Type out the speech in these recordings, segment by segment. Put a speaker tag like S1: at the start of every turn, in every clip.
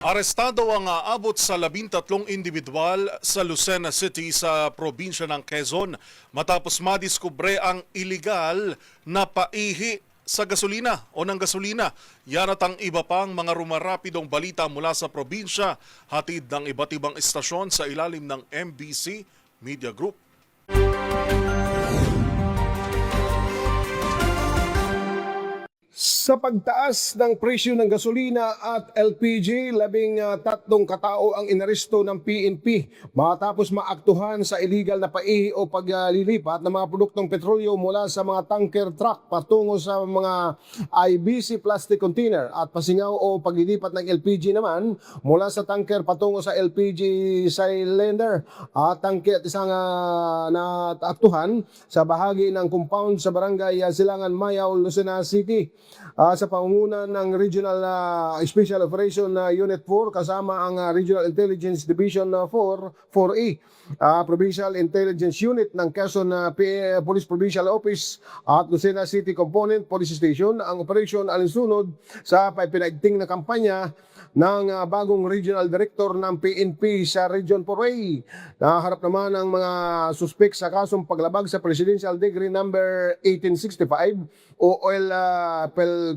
S1: Arestado ang aabot sa 13 individual sa Lucena City sa probinsya ng Quezon matapos madiskubre ang iligal na paihi sa gasolina o ng gasolina. Yan at ang iba pang mga rumarapidong balita mula sa probinsya, hatid ng iba't ibang istasyon sa ilalim ng MBC Media Group.
S2: Sa pagtaas ng presyo ng gasolina at LPG, 13 katao ang inaresto ng PNP matapos maaktuhan sa illegal na paihi o paglilipat ng mga produktong petrolyo mula sa mga tanker truck patungo sa mga IBC plastic container at pasingaw o paglilipat ng LPG naman mula sa tanker patungo sa LPG cylinder at tangke at isang naaktuhan sa bahagi ng compound sa barangay Silangan, Mayaw, Lucena City. Sa pangunguna ng Regional Special Operation Unit 4 kasama ang Regional Intelligence Division 4E, Provincial Intelligence Unit ng Quezon Police Provincial Office at Lucena City Component Police Station. Ang operasyon alinsunod sa pinaigting na kampanya ng bagong Regional Director ng PNP sa Region 4A. Naharap naman ang mga suspek sa kasong paglabag sa Presidential Decree number 1865 o Oil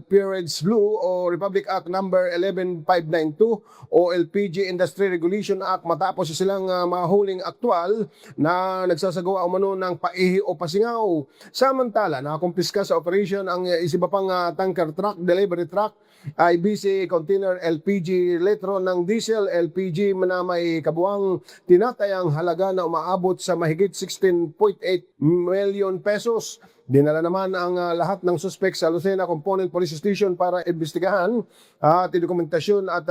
S2: Peerage Blue o Republic Act number 11592 o LPG Industry Regulation Act matapos silang mahuling aktwal na nagsasagawa umano ng paihi o pasingaw. Samantala, nakumpiska sa operation ang iba pang tanker truck, delivery truck, IBC container LPG litro ng diesel LPG na may kabuang tinatayang halaga na umaabot sa mahigit 16.8 million pesos. Dinala naman ang lahat ng suspect sa Lucena Component Police Station para imbestigahan at dokumentasyon at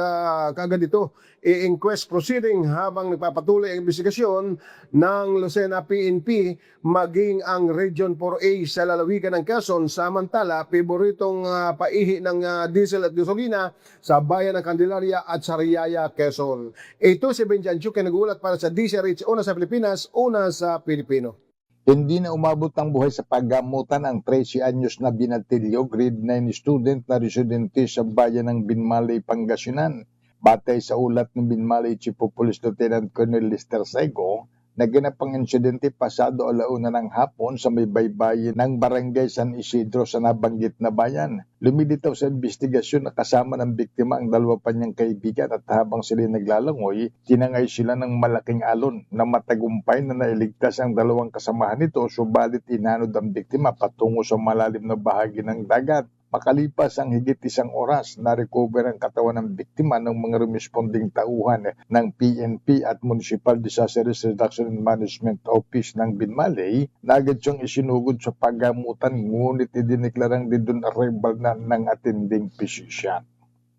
S2: kagad ito i-inquest proceeding habang nagpapatuloy ang investigasyon ng Lucena PNP maging ang Region 4A sa lalawigan ng Quezon. Samantala, paboritong paihi ng diesel at gasolina sa bayan ng Candelaria at Sariaya, Quezon. Ito si Benjan Chuque, nagulat para sa DCRH, una sa Pilipinas, una sa Pilipino.
S3: Hindi na umabot ang buhay sa paggamutan ang 13 anyos na binatilyo, grade 9 student na residente sa bayan ng Binmalay, Pangasinan. Batay sa ulat ng Binmalay Chief of Police Lieutenant Colonel Lester Saigo, naganap ang insidente pasado alauna ng hapon sa may baybayin ng Barangay San Isidro sa nabanggit na bayan. Lumilitaw sa investigasyon na kasama ng biktima ang dalawa pa niyang kaibigan at habang sila naglalangoy, tinangay sila ng malaking alon na matagumpay na nailigtas ang dalawang kasamahan nito, subalit inanod ang biktima patungo sa malalim na bahagi ng dagat. Makalipas ang higit isang oras, na-recover ang katawan ng biktima ng mga responding tauhan ng PNP at Municipal Disaster Risk Reduction and Management Office ng Binmalay na agad siyang isinugod sa paggamutan, ngunit idineklarang didun arrival na ng attending physician.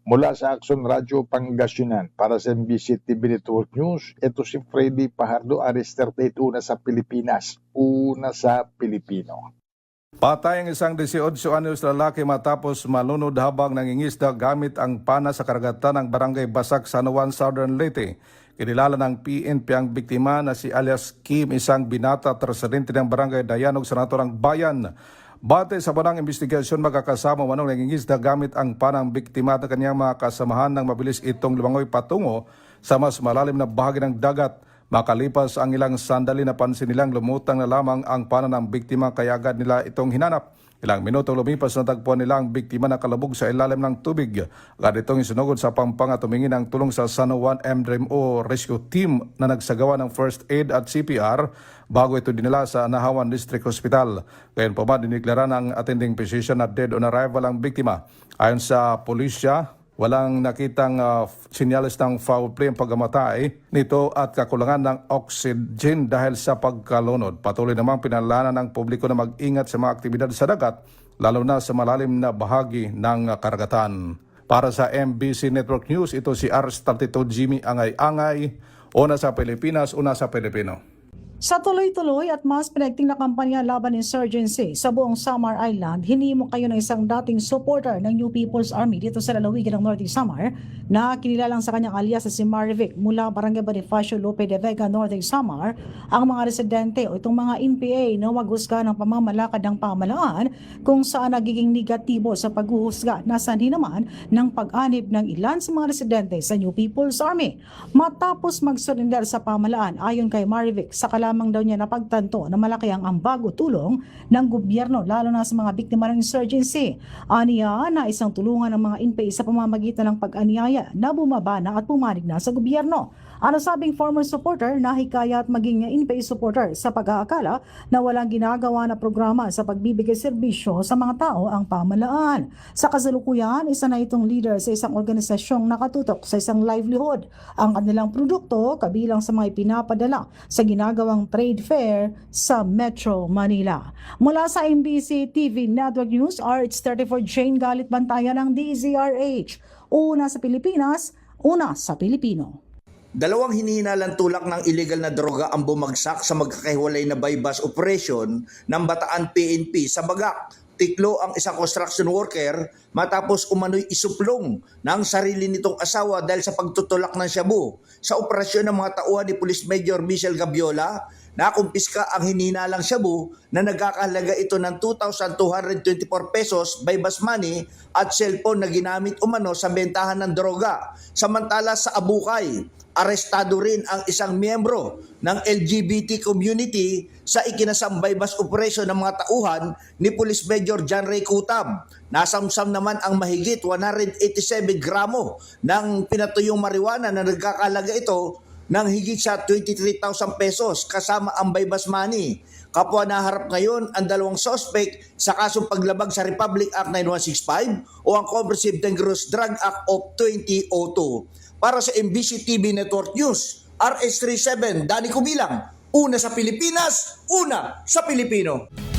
S3: Mula sa Action Radio Pangasinan, para sa MBC TV Network News, ito si Freddy Pajardo, Arrested una sa Pilipinas, una sa Pilipino.
S4: Patay ang isang 18 anyos lalaki matapos malunod habang nangingisda gamit ang pana sa karagatan ng Barangay Basak, San Juan, Southern Leyte. Kinilala ng PNP ang biktima na si alias Kim, isang binata at residente ng Barangay Dayanog sa naturang bayan. Batay sa banang investigasyon, magkakasama manong nangingisda gamit ang panang biktima at kanyang mga kasamahan nang mabilis itong lumangoy patungo sa mas malalim na bahagi ng dagat. Makalipas ang ilang sandali, napansin nilang lumutang na lamang ang pana ng biktima kaya agad nila itong hinanap. Ilang minuto lumipas, natagpuan nila ang biktima na kalubog sa ilalim ng tubig. Agad itong isinugod sa Pampanga, tumingin ng tulong sa San Juan MDRMO Rescue Team na nagsagawa ng first aid at CPR bago ito dinala sa Anahawan District Hospital. Ngayon pa ba, diniklara ng attending physician na dead on arrival ang biktima. Ayon sa pulisya, walang nakitang sinyalis ng foul play ang pagkamatay nito at kakulangan ng oxygen dahil sa pagkalunod. Patuloy namang pinalalanan ng publiko na mag-ingat sa mga aktibidad sa dagat, lalo na sa malalim na bahagi ng karagatan. Para sa MBC Network News, ito si R32 Jimmy Angay-Angay, una sa Pilipinas, una sa Pilipino.
S5: Sa tuloy-tuloy at mas pinagting na kampanya laban insurgency sa buong Samar Island, hinimo kayo ng isang dating supporter ng New People's Army dito sa lalawigan ng Northern Samar na kinilalang sa kanyang alias si Marvic mula Barangay Bonifacio Lope de Vega, Northern Samar, ang mga residente o itong mga NPA na maghusga ng pamamalakad ng pamahalaan kung saan nagiging negatibo sa paghuhusga na sanhi naman ng pag-anib ng ilan sa mga residente sa New People's Army. Matapos mag-surrender sa pamahalaan, ayon kay Marvic, sa lamang daw niya napagtanto na malaki ang ambag o tulong ng gobyerno lalo na sa mga biktima ng insurgency. Aniya na isang tulungan ng mga NPA sa pamamagitan ng pag-anyaya na bumaba na at pumanig na sa gobyerno. Ano sabing former supporter na hikayat maging NPA supporter sa pag-aakala na walang ginagawa na programa sa pagbibigay serbisyo sa mga tao ang pamahalaan. Sa kasalukuyan, isa na itong leader sa isang organisasyong nakatutok sa isang livelihood. Ang kanilang produkto kabilang sa mga ipinapadala sa ginagawang trade fair sa Metro Manila. Mula sa MBC TV Network News, RH34 Jane Galit Bantayan ng DZRH. Una sa Pilipinas, una sa Pilipino.
S6: Dalawang hinihinalang tulak ng illegal na droga ang bumagsak sa magkakahiwalay na bypass operation ng Bataan PNP sa Bagak. Tiklo ang isang construction worker matapos umano'y isuplong ng sarili nitong asawa dahil sa pagtutulak ng shabu. Sa operasyon ng mga tauhan ni Police Major Michel Gabiola, nakumpiska ang hinihinalang shabu na nagkakahalaga ito ng 2,224 pesos bypass money at cellphone na ginamit umano sa bentahan ng droga. Samantala sa Abukay, arestado rin ang isang miyembro ng LGBT community sa ikinasang bypass operation ng mga tauhan ni Police Major John Ray Kutab. Nasamsam naman ang mahigit 187 gramo ng pinatuyong marijuana na nagkakalaga ito ng higit sa 23,000 pesos kasama ang bypass money. Kapwa naharap ngayon ang dalawang suspect sa kasong paglabag sa Republic Act 9165 o ang Comprehensive Dangerous Drug Act of 2002. Para sa MBC TV Network News, RH37, Danny Kubilang, una sa Pilipinas, una sa Pilipino.